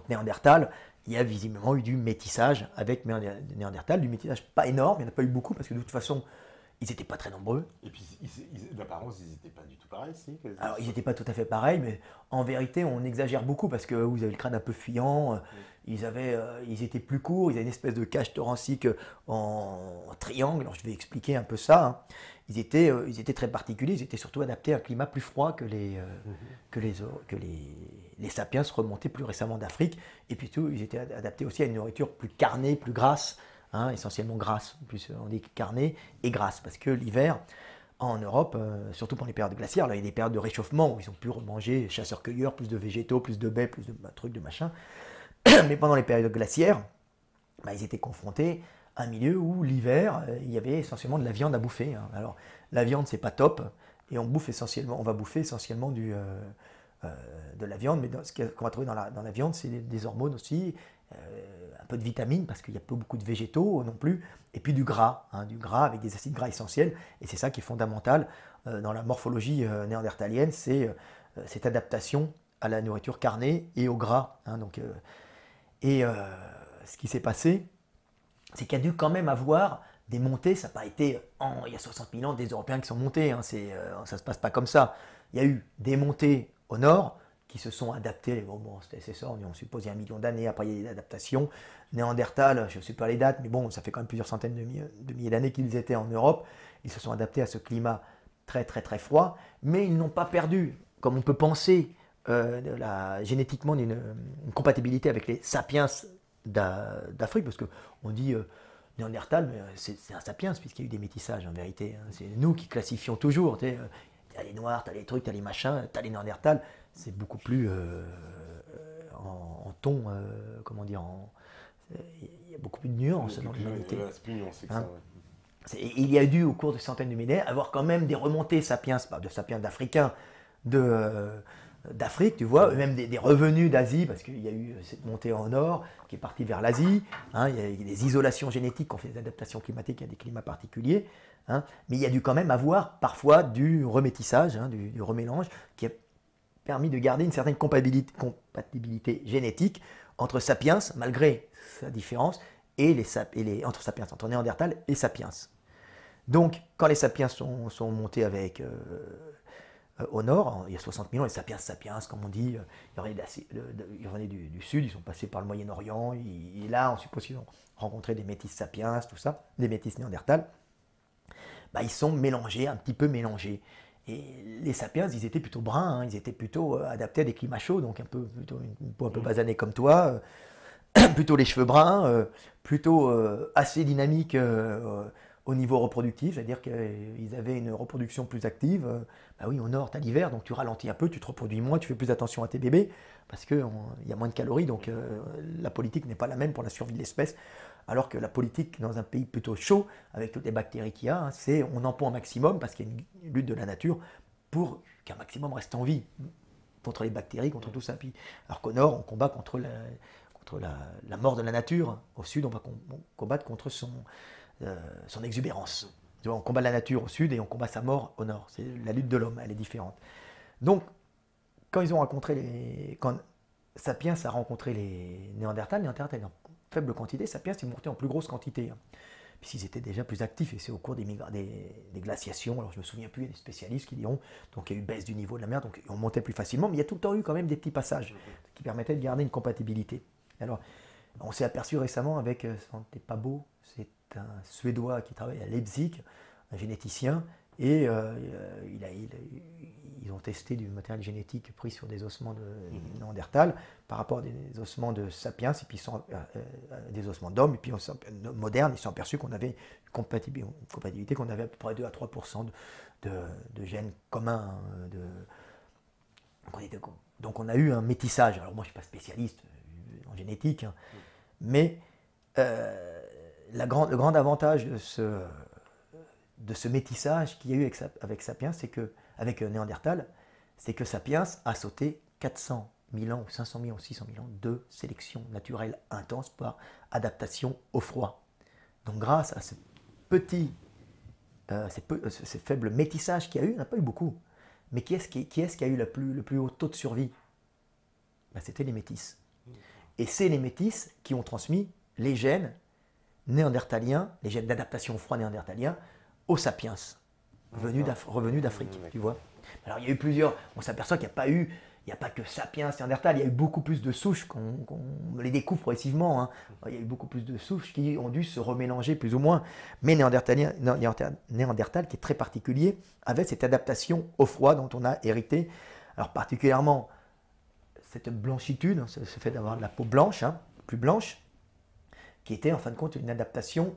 Néandertal, il y a visiblement eu du métissage avec Néandertal, du métissage pas énorme, il n'y en a pas eu beaucoup, parce que de toute façon, ils n'étaient pas très nombreux. Et puis, d'apparence, ils n'étaient pas du tout pareils, si. Alors, ils n'étaient pas tout à fait pareils, mais en vérité, on exagère beaucoup parce que vous avez le crâne un peu fuyant. Ils étaient plus courts, ils avaient une espèce de cage thoracique en triangle. Alors, je vais expliquer un peu ça. Ils étaient très particuliers, ils étaient surtout adaptés à un climat plus froid que les sapiens remontés plus récemment d'Afrique. Et puis tout, ils étaient adaptés aussi à une nourriture plus carnée, plus grasse. Essentiellement grasse, plus on dit carnée et grasse, parce que l'hiver, en Europe, surtout pendant les périodes glaciaires. Là, il y a des périodes de réchauffement où ils ont pu manger chasseurs-cueilleurs, plus de végétaux, plus de baies, plus de trucs, de machin. Mais pendant les périodes glaciaires, bah, ils étaient confrontés à un milieu où l'hiver, il y avait essentiellement de la viande à bouffer. Hein. Alors, la viande, c'est pas top, et on va bouffer essentiellement de la viande, mais ce qu'on va trouver dans la viande, c'est des hormones aussi, un peu de vitamines, parce qu'il n'y a pas beaucoup de végétaux non plus, et puis du gras avec des acides gras essentiels, et c'est ça qui est fondamental dans la morphologie néandertalienne, c'est cette adaptation à la nourriture carnée et au gras. Hein, ce qui s'est passé, c'est qu'il y a dû quand même avoir des montées. Ça n'a pas été il y a 60 000 ans des Européens qui sont montés. Hein, ça ne se passe pas comme ça. Il y a eu des montées au nord qui se sont adaptées. Bon, c'est ça, on suppose il y a 1 million d'années. Après, il y a eu des adaptations. Néandertal, je ne sais pas les dates, mais bon, ça fait quand même plusieurs centaines de milliers d'années qu'ils étaient en Europe. Ils se sont adaptés à ce climat très, très, très froid. Mais ils n'ont pas perdu, comme on peut penser, génétiquement une compatibilité avec les sapiens d'Afrique, parce qu'on dit Néandertal, mais c'est un sapiens, puisqu'il y a eu des métissages en vérité. Hein. C'est nous qui classifions toujours. Tu as les noirs, tu as les trucs, tu as les machins, tu as les Néandertal. C'est beaucoup plus en ton, comment dire, il y a beaucoup plus de nuances dans l'humanité. Hein. Il y a dû, au cours de centaines de millénaires, avoir quand même des remontées sapiens, pas de sapiens d'Africains, d'Afrique, tu vois, même des revenus d'Asie, parce qu'il y a eu cette montée en nord qui est partie vers l'Asie. Hein, il y a eu des isolations génétiques, on fait des adaptations climatiques à des climats particuliers. Hein, mais il y a dû quand même avoir parfois du remétissage, hein, du remélange, qui a permis de garder une certaine compatibilité génétique entre sapiens, malgré sa différence, entre sapiens, entre Néandertal et sapiens. Donc, quand les sapiens sont montés au nord, il y a 60 000 ans, les sapiens, comme on dit, ils venaient du sud, ils sont passés par le Moyen-Orient, et là, on suppose qu'ils ont rencontré des métis sapiens, tout ça, des métis néandertals. Bah, ils sont mélangés, un petit peu mélangés. Et les sapiens, ils étaient plutôt bruns, hein, ils étaient plutôt adaptés à des climats chauds, donc plutôt une peau un peu basanée comme toi, plutôt les cheveux bruns, plutôt assez dynamiques au niveau reproductif, c'est-à-dire qu'ils avaient une reproduction plus active. Bah oui, au nord, tu as l'hiver, donc tu ralentis un peu, tu te reproduis moins, tu fais plus attention à tes bébés, parce qu'il y a moins de calories, donc la politique n'est pas la même pour la survie de l'espèce, alors que la politique dans un pays plutôt chaud, avec toutes les bactéries qu'il y a, hein, c'est on en pond un maximum, parce qu'il y a une lutte de la nature pour qu'un maximum reste en vie, contre les bactéries, contre tout ça. Puis, alors qu'au nord, on combat contre la mort de la nature, au sud, on va combattre contre son exubérance. Tu vois, on combat la nature au sud et on combat sa mort au nord. C'est la lutte de l'homme, elle est différente. Donc, quand Sapiens a rencontré les Néandertals en faible quantité, Sapiens est monté en plus grosse quantité, hein, puisqu'ils étaient déjà plus actifs, et c'est au cours des glaciations, alors je ne me souviens plus, il y a des spécialistes qui diront, donc il y a eu baisse du niveau de la mer, donc on montait plus facilement, mais il y a tout le temps eu quand même des petits passages qui permettaient de garder une compatibilité. Alors, on s'est aperçu récemment avec, c'était pas beau, c'est un Suédois qui travaille à Leipzig, un généticien, et ils ont testé du matériel génétique pris sur des ossements de Néandertal par rapport à des ossements de Sapiens, et puis des ossements d'hommes, et puis modernes, ils se sont aperçus qu'on avait une compatibilité, qu'on avait à peu près 2 à 3% de gènes communs. Donc on a eu un métissage. Alors moi je ne suis pas spécialiste en génétique, hein, mais le grand avantage de ce métissage qu'il y a eu avec Sapiens, avec Néandertal, c'est que Sapiens a sauté 400 000 ans, ou 500 000 ans, ou 600 000 ans de sélection naturelle intense par adaptation au froid. Donc grâce à ce faible métissage qu'il y a eu, il n'y en a pas eu beaucoup, mais qui est-ce qui a eu le plus haut taux de survie? Ben, c'était les métis. Et c'est les métis qui ont transmis les gènes néandertaliens, les gènes d'adaptation au froid néandertalien, aux sapiens, revenus d'Afrique, tu vois. Alors il y a eu on s'aperçoit qu'il n'y a pas que sapiens, néandertal, il y a eu beaucoup plus de souches, qu'on les découvre progressivement, hein. Il y a eu beaucoup plus de souches qui ont dû se remélanger plus ou moins, mais Néandertal, qui est très particulier, avait cette adaptation au froid dont on a hérité, alors particulièrement cette blanchitude, ce fait d'avoir de la peau blanche, hein, plus blanche, qui était en fin de compte une adaptation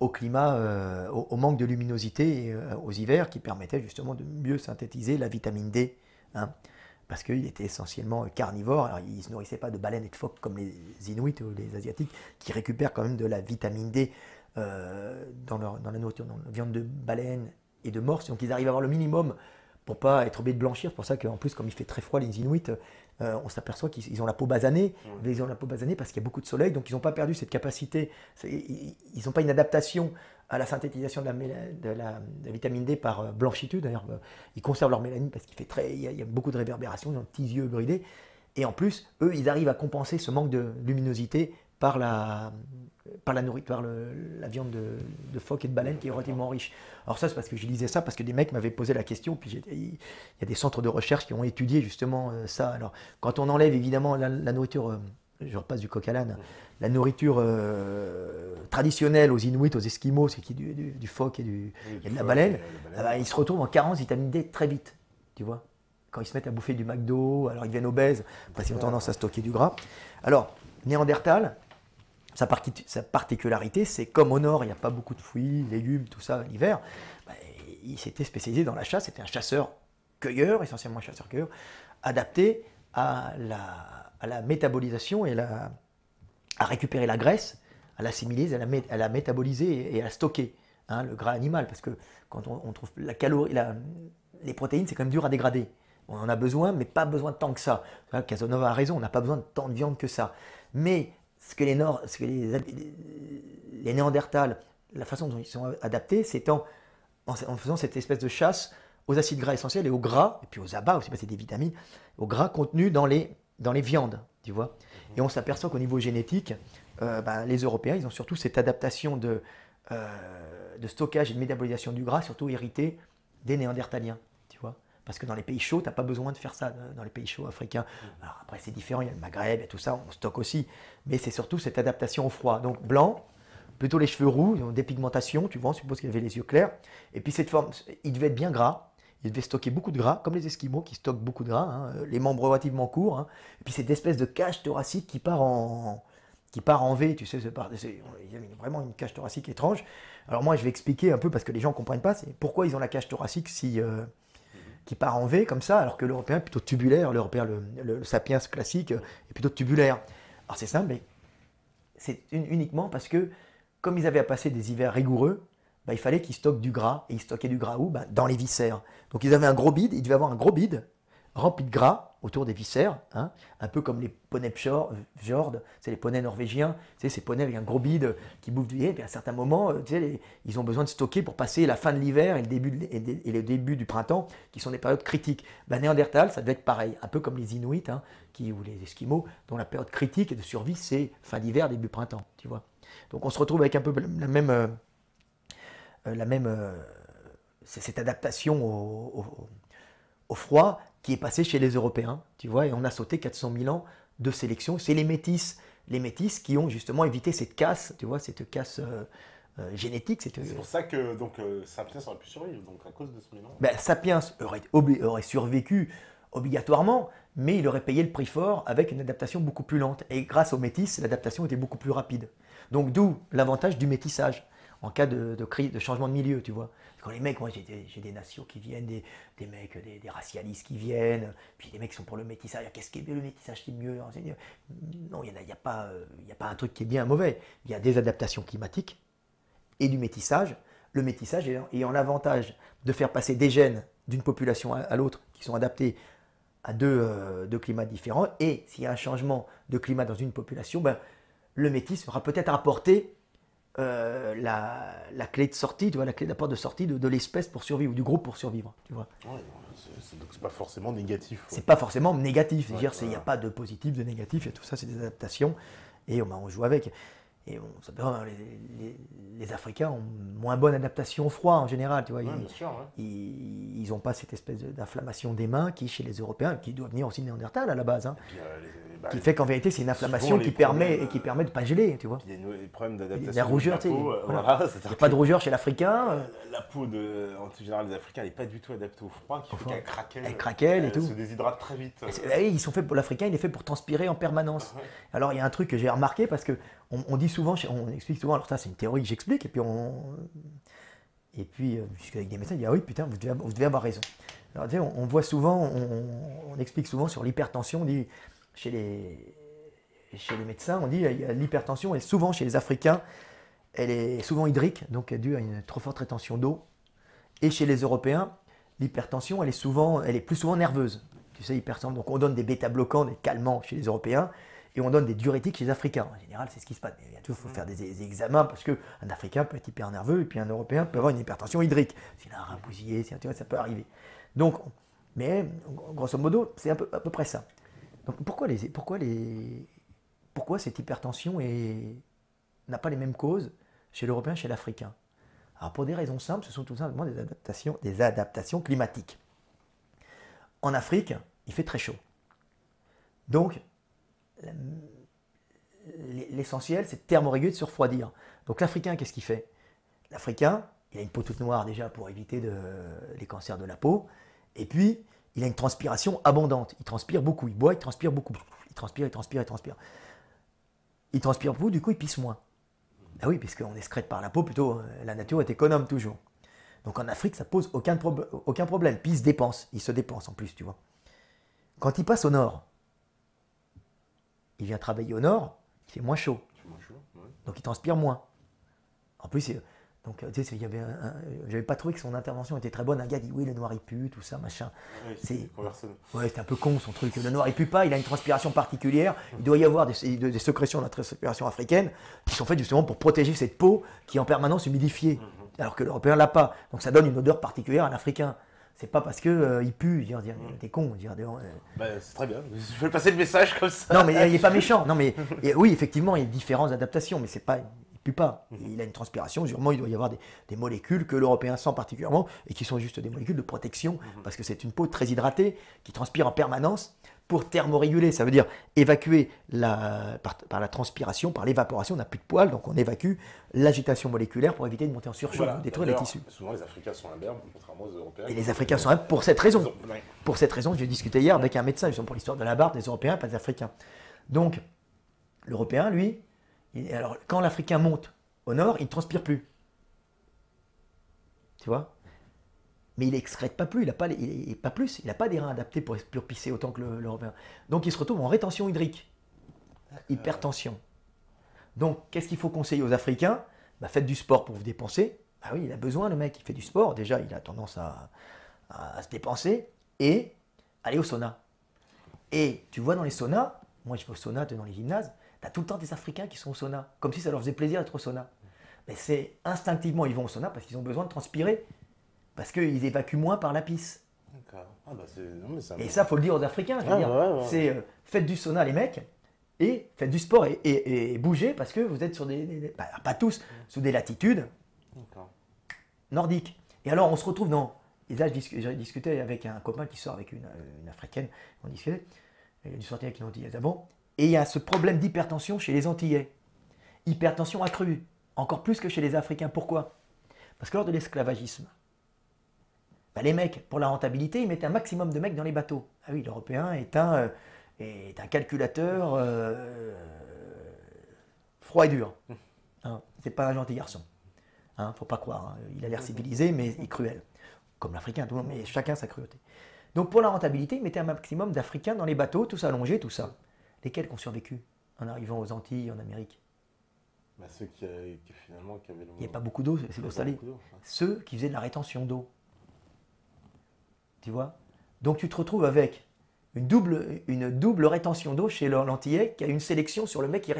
au climat, au manque de luminosité et aux hivers qui permettaient justement de mieux synthétiser la vitamine D. Hein, parce qu'il était essentiellement carnivore. Alors, il ne se nourrissait pas de baleines et de phoques comme les Inuits ou les Asiatiques qui récupèrent quand même de la vitamine D dans la nourriture, dans la viande de baleine et de morse. Donc ils arrivent à avoir le minimum pour pas être obligés de blanchir. C'est pour ça qu'en plus, comme il fait très froid, les Inuits, on s'aperçoit qu'ils ont la peau basanée. Ils ont la peau basanée parce qu'il y a beaucoup de soleil, donc ils n'ont pas perdu cette capacité. Ils n'ont pas une adaptation à la synthétisation de la vitamine D par blanchitude. D'ailleurs, ils conservent leur mélanine parce qu'il fait il y a beaucoup de réverbération, ils ont des petits yeux bridés. Et en plus, eux, ils arrivent à compenser ce manque de luminosité par la nourriture, la viande de phoque et de baleine qui est relativement riche. Alors ça, c'est parce que je lisais ça, parce que des mecs m'avaient posé la question, puis il y a des centres de recherche qui ont étudié justement ça. Alors, quand on enlève évidemment la nourriture, je repasse du coq à l'âne, la nourriture traditionnelle aux Inuits, aux Esquimaux, c'est qui du phoque et de la baleine, ils se retrouvent en carence vitamine D très vite, tu vois. Quand ils se mettent à bouffer du McDo, alors ils deviennent obèses, parce qu'ils ont tendance à stocker du gras. Alors, Néandertal, sa particularité, c'est comme au nord, il n'y a pas beaucoup de fruits, légumes, tout ça l'hiver, il s'était spécialisé dans la chasse, c'était un chasseur-cueilleur, essentiellement un chasseur-cueilleur, adapté à la métabolisation et à récupérer la graisse, à l'assimiler, à la métaboliser et à la stocker, hein, le gras animal, parce que quand on trouve la calorie, les protéines, c'est quand même dur à dégrader. On en a besoin, mais pas besoin de tant que ça. Casanova a raison, on n'a pas besoin de tant de viande que ça. Mais ce que les Néandertals, la façon dont ils sont adaptés, c'est en faisant cette espèce de chasse aux acides gras essentiels et aux gras, et puis aux abats aussi, parce que c'est des vitamines, aux gras contenus dans les viandes, tu vois. Et on s'aperçoit qu'au niveau génétique, les Européens, ils ont surtout cette adaptation de stockage et de métabolisation du gras, surtout héritée des Néandertaliens, tu vois. Parce que dans les pays chauds, tu n'as pas besoin de faire ça, dans les pays chauds africains. Alors après, c'est différent, il y a le Maghreb et tout ça, on stocke aussi. Mais c'est surtout cette adaptation au froid. Donc blanc, plutôt les cheveux roux, ils ont des pigmentations, tu vois, on suppose qu'il avait les yeux clairs. Et puis cette forme, il devait être bien gras, il devait stocker beaucoup de gras, comme les Esquimaux qui stockent beaucoup de gras, hein, les membres relativement courts. Hein. Et puis cette espèce de cage thoracique qui part en V, tu sais, il y a vraiment une cage thoracique étrange. Alors moi, je vais expliquer un peu, parce que les gens ne comprennent pas, c'est pourquoi ils ont la cage thoracique qui part en V comme ça, alors que l'Européen est plutôt tubulaire, l'Européen, le sapiens classique est plutôt tubulaire. Alors c'est simple, mais c'est uniquement parce que, comme ils avaient à passer des hivers rigoureux, il fallait qu'ils stockent du gras, et ils stockaient du gras où? Dans les viscères. Donc ils avaient un gros bide, ils devaient avoir un gros bide rempli de gras autour des viscères, hein, un peu comme les poneys fjord, c'est les poneys norvégiens, tu sais, ces poneys avec un gros bide qui bouffent du lait, et puis à un certain moment, tu sais, ils ont besoin de stocker pour passer la fin de l'hiver et le début du printemps, qui sont des périodes critiques. Néandertal, ça devait être pareil, un peu comme les Inuits, hein, ou les Esquimaux, dont la période critique de survie, c'est fin d'hiver, début printemps, tu vois. Donc on se retrouve avec un peu cette adaptation au froid qui est passé chez les Européens, tu vois, et on a sauté 400 000 ans de sélection. C'est les métis qui ont justement évité cette casse, tu vois, cette casse génétique. C'est pour ça que Sapiens aurait pu survivre, donc à cause de ce mélange. Sapiens aurait survécu obligatoirement, mais il aurait payé le prix fort avec une adaptation beaucoup plus lente. Et grâce aux métis, l'adaptation était beaucoup plus rapide. Donc d'où l'avantage du métissage en cas de changement de milieu, tu vois. Quand les mecs, moi j'ai des nations qui viennent, des mecs, des racialistes qui viennent, puis des mecs qui sont pour le métissage. Qu'est-ce qui est mieux, le métissage c'est mieux? Non, il n'y a pas un truc qui est bien mauvais. Il y a des adaptations climatiques et du métissage. Le métissage ayant l'avantage de faire passer des gènes d'une population à l'autre qui sont adaptés à deux climats différents. Et s'il y a un changement de climat dans une population, le métis aura peut-être apporté la clé de sortie, tu vois, la clé d'apport de sortie de l'espèce pour survivre, ou du groupe pour survivre, tu vois. Ouais, donc c'est pas forcément négatif. C'est pas forcément négatif, c'est-à-dire il n'y a pas de positif, de négatif, et tout ça c'est des adaptations, et on joue avec. Et les Africains ont moins bonne adaptation au froid en général, tu vois. Ouais, bien sûr, ils n'ont pas cette espèce d'inflammation des mains qui, chez les Européens, qui doit venir aussi de Néandertal à la base. Hein. Et puis, qui fait qu'en vérité, c'est une inflammation qui permet de ne pas geler, tu vois. Il y a des problèmes d'adaptation. Il y a la rougeur, de la peau, voilà. Il n'y a pas de rougeur chez l'Africain. La peau, en général, des Africains, elle n'est pas du tout adaptée au froid, qui fait qu'elle craquelle. Elle craquelle et tout. Elle se déshydrate très vite. Ils sont faits pour l'Africain, il est fait pour transpirer en permanence. Ouais. Alors, il y a un truc que j'ai remarqué, parce qu'on dit souvent, on explique souvent, alors ça, c'est une théorie que j'explique, et puis, avec des médecins, ils disent, ah oui, putain, vous devez avoir raison. Alors, tu sais, on voit souvent, on explique souvent sur l'hypertension, on dit, chez les médecins, on dit l'hypertension est souvent chez les Africains, elle est souvent hydrique, donc elle est due à une trop forte rétention d'eau. Et chez les Européens, l'hypertension, elle est plus souvent nerveuse. Tu sais, hypertension. Donc on donne des bêta-bloquants, des calmants chez les Européens, et on donne des diurétiques chez les Africains. En général, c'est ce qui se passe. Il faut faire des examens, parce qu'un Africain peut être hyper nerveux, et puis un Européen peut avoir une hypertension hydrique. S'il a un rein bousillé, tu vois, ça peut arriver. Donc, mais grosso modo, c'est à peu près ça. Donc pourquoi cette hypertension n'a pas les mêmes causes chez l'Européen et chez l'Africain? Alors pour des raisons simples, ce sont tout simplement des adaptations climatiques. En Afrique, il fait très chaud. Donc l'essentiel, c'est de thermoréguler, de se refroidir. Donc l'Africain, qu'est-ce qu'il fait? L'Africain, il a une peau toute noire déjà pour éviter les cancers de la peau. Et puis, il a une transpiration abondante. Il transpire beaucoup. Il boit, il transpire beaucoup. Il transpire. Il transpire beaucoup, du coup, il pisse moins. Ah oui, puisqu'on excrète par la peau, plutôt, la nature est économe toujours. Donc en Afrique, ça pose aucun problème. Puis il se dépense en plus, tu vois. Quand il passe au nord, il vient travailler au nord, il fait moins chaud. Donc il transpire moins. En plus, donc, tu sais, j'avais pas trouvé que son intervention était très bonne. Un gars dit oui, le noir il pue, tout ça, machin. Oui, c'est un peu con son truc. Le noir il pue pas, il a une transpiration particulière. Il doit y avoir des sécrétions de la transpiration africaine qui sont faites justement pour protéger cette peau qui est en permanence humidifiée. Alors que l'Européen l'a pas. Donc ça donne une odeur particulière à l'Africain. C'est pas parce qu'il pue, t'es con. C'est très bien. Je vais passer le message comme ça. Non, mais il n'est pas méchant. Non, mais oui, effectivement, il y a différentes adaptations, mais c'est pas. Il pue pas. Il a une transpiration. Sûrement, il doit y avoir des molécules que l'Européen sent particulièrement et qui sont juste des molécules de protection parce que c'est une peau très hydratée qui transpire en permanence pour thermoréguler. Ça veut dire évacuer par la transpiration, par l'évaporation. On n'a plus de poils, donc on évacue l'agitation moléculaire pour éviter de monter en surchauffe, détruire les tissus. Souvent, les Africains sont imberbes, contrairement aux Européens. Et les Africains sont imberbes pour cette raison. Pour cette raison, j'ai discuté hier avec un médecin, justement pour l'histoire de la barbe des Européens, pas des Africains. Donc, l'Européen, lui, alors, quand l'Africain monte au nord, il ne transpire plus. Tu vois? Mais il n'excrète pas plus, il n'a pas des reins adaptés pour pisser autant que l'Européen. Donc il se retrouve en rétention hydrique. Hypertension. Donc qu'est-ce qu'il faut conseiller aux Africains? Faites du sport pour vous dépenser. Ah oui, il a besoin, le mec, il fait du sport. Déjà, il a tendance à se dépenser. Et aller au sauna. Et tu vois dans les saunas, moi je vais au sauna dans les gymnases, tu as tout le temps des Africains qui sont au sauna, comme si ça leur faisait plaisir d'être au sauna. Mais c'est instinctivement, ils vont au sauna parce qu'ils ont besoin de transpirer, parce qu'ils évacuent moins par la pisse. D'accord. Et ça, il faut le dire aux Africains. C'est faites du sauna, les mecs, et faites du sport et bougez, parce que vous êtes sur pas tous, sur des latitudes nordiques. Et alors, on se retrouve dans... Et là, j'ai discuté avec un copain qui sort avec une Africaine, on discutait, il a dû sortir avec une Antillaise avant. Et il y a ce problème d'hypertension chez les Antillais. Hypertension accrue, encore plus que chez les Africains. Pourquoi? Parce que lors de l'esclavagisme, les mecs, pour la rentabilité, ils mettaient un maximum de mecs dans les bateaux. Ah oui, l'Européen est un calculateur froid et dur. Hein, c'est pas un gentil garçon. Faut pas croire. Il a l'air civilisé, mais il est cruel. Comme l'Africain, tout le monde, mais chacun sa cruauté. Donc pour la rentabilité, ils mettaient un maximum d'Africains dans les bateaux, tous allongés, tout ça. Lesquels qui ont survécu en arrivant aux Antilles, en Amérique? Ceux qui finalement qui avaient le... Il n'y a pas beaucoup d'eau, c'est l'eau salée. Ceux qui faisaient de la rétention d'eau. Tu vois? Donc tu te retrouves avec une double rétention d'eau chez l'Antillais qui a une sélection sur le mec qui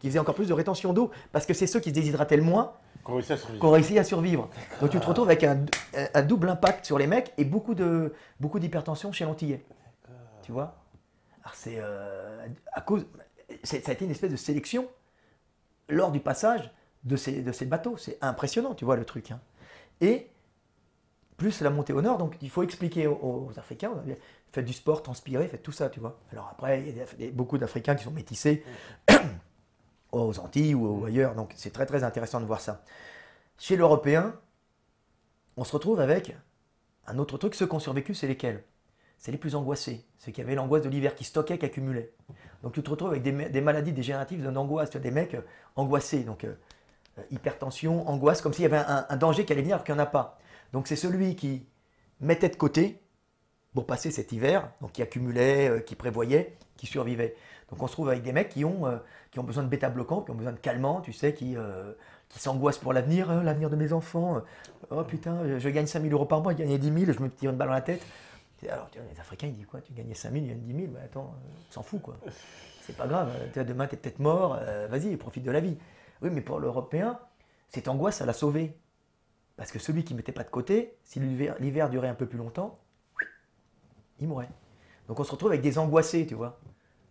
faisait encore plus de rétention d'eau parce que c'est ceux qui se déshydrataient le moins qui ont réussi à survivre. Donc tu te retrouves avec un double impact sur les mecs et beaucoup d'hypertension chez l'Antillais. Tu vois? Alors ça a été une espèce de sélection lors du passage de ces bateaux. C'est impressionnant, tu vois, le truc. Et plus la montée au nord. Donc il faut expliquer aux Africains, faites du sport, transpirez, faites tout ça, tu vois. Alors après, il y a beaucoup d'Africains qui sont métissés aux Antilles ou ailleurs, donc c'est très très intéressant de voir ça. Chez l'Européen, on se retrouve avec un autre truc. Ceux qui ont survécu, c'est lesquels? C'est les plus angoissés, ceux qui avaient l'angoisse de l'hiver, qui stockaient, qui accumulaient. Donc tu te retrouves avec des maladies dégénératives d'angoisse, tu as des mecs angoissés, donc hypertension, angoisse, comme s'il y avait un danger qui allait venir alors qu'il n'y en a pas. Donc c'est celui qui mettait de côté pour passer cet hiver, donc qui accumulait, qui prévoyait, qui survivait. Donc on se trouve avec des mecs qui ont besoin de bêta-bloquants, qui ont besoin de calmants, tu sais, qui s'angoissent pour l'avenir, l'avenir de mes enfants. Oh putain, je gagne 5 000 € par mois, je gagnais 10 000, je me tire une balle dans la tête. Alors les Africains, ils disent quoi? Tu gagnais 5 000, ils gagnent 10 000, bah, attends, s'en fout quoi. C'est pas grave, demain t'es peut-être mort, vas-y, profite de la vie. Oui, mais pour l'Européen, cette angoisse, ça l'a sauvé. Parce que celui qui ne mettait pas de côté, si l'hiver durait un peu plus longtemps, il mourrait. Donc on se retrouve avec des angoissés, tu vois.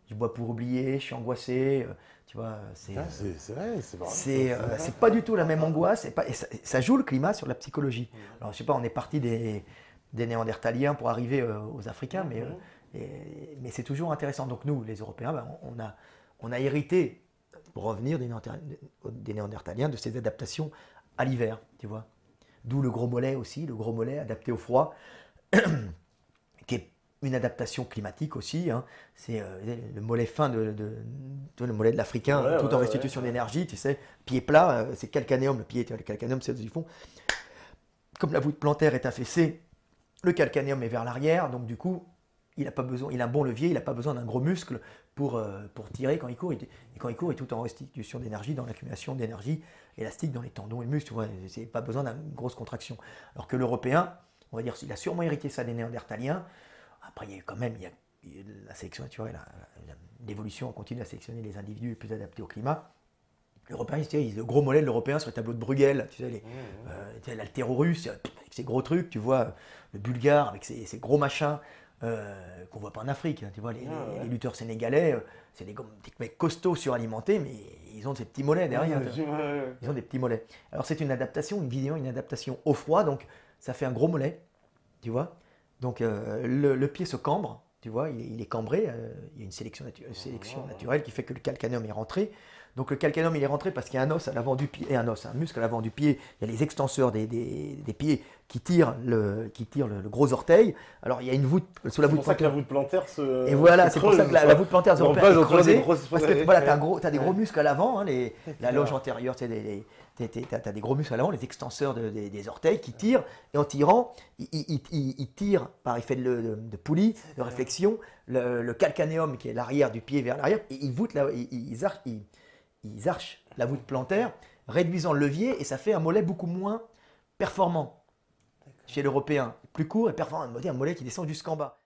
Je bois pour oublier, je suis angoissé, tu vois. C'est vrai, c'est vrai. C'est pas du tout la même angoisse, et ça joue le climat sur la psychologie. Alors je sais pas, on est parti des Néandertaliens pour arriver aux Africains, mais c'est toujours intéressant. Donc nous, les Européens, ben, on a hérité, pour revenir des Néandertaliens, de ces adaptations à l'hiver, tu vois. D'où le gros mollet aussi, le gros mollet adapté au froid, qui est une adaptation climatique aussi. Hein. C'est le mollet fin le mollet de l'Africain, tout en restitution d'énergie, tu sais. Pied plat, c'est calcanéum, le calcanéum, c'est du fond. Comme la voûte plantaire est affaissée, le calcanéum est vers l'arrière, donc du coup, il a un bon levier, il n'a pas besoin d'un gros muscle pour tirer quand il court. Et quand il court, il est tout en restitution d'énergie, dans l'accumulation d'énergie élastique dans les tendons et muscles. Tu vois, c'est pas besoin d'une grosse contraction. Alors que l'Européen, on va dire, il a sûrement hérité ça des Néandertaliens. Après, il y a quand même la sélection naturelle, l'évolution continue à sélectionner les individus les plus adaptés au climat. L'Européen, le gros mollet de l'Européen sur le tableau de Bruegel, tu sais, l'haltéro-russe, avec ses gros trucs, tu vois, le Bulgare avec ses gros machins. Qu'on voit pas en Afrique, hein, tu vois, les lutteurs sénégalais, c'est des mecs costauds suralimentés, mais ils ont ces petits mollets derrière. Ils ont des petits mollets. Alors c'est une adaptation, une adaptation au froid, donc ça fait un gros mollet, tu vois. Donc le pied se cambre, tu vois, il est cambré, il y a une sélection naturelle qui fait que le calcanéum est rentré. Donc le calcanéum il est rentré parce qu'il y a un os à l'avant du pied, et un muscle à l'avant du pied, il y a les extenseurs des pieds qui tirent le gros orteil. Alors il y a une voûte sous la voûte plantaire. C'est pour ça que la voûte plantaire se Et voilà, c'est pour ça que la voûte plantaire est creusée. Parce que voilà, tu as des gros Ouais. muscles à l'avant, hein, la loge antérieure, tu as des gros muscles à l'avant, les extenseurs des orteils qui tirent, et en tirant, ils tirent par effet de poulie, de réflexion, le calcanéum qui est l'arrière du pied vers l'arrière, et ils archent la voûte plantaire, réduisant le levier, et ça fait un mollet beaucoup moins performant chez l'Européen, plus court et performant, un mollet qui descend jusqu'en bas.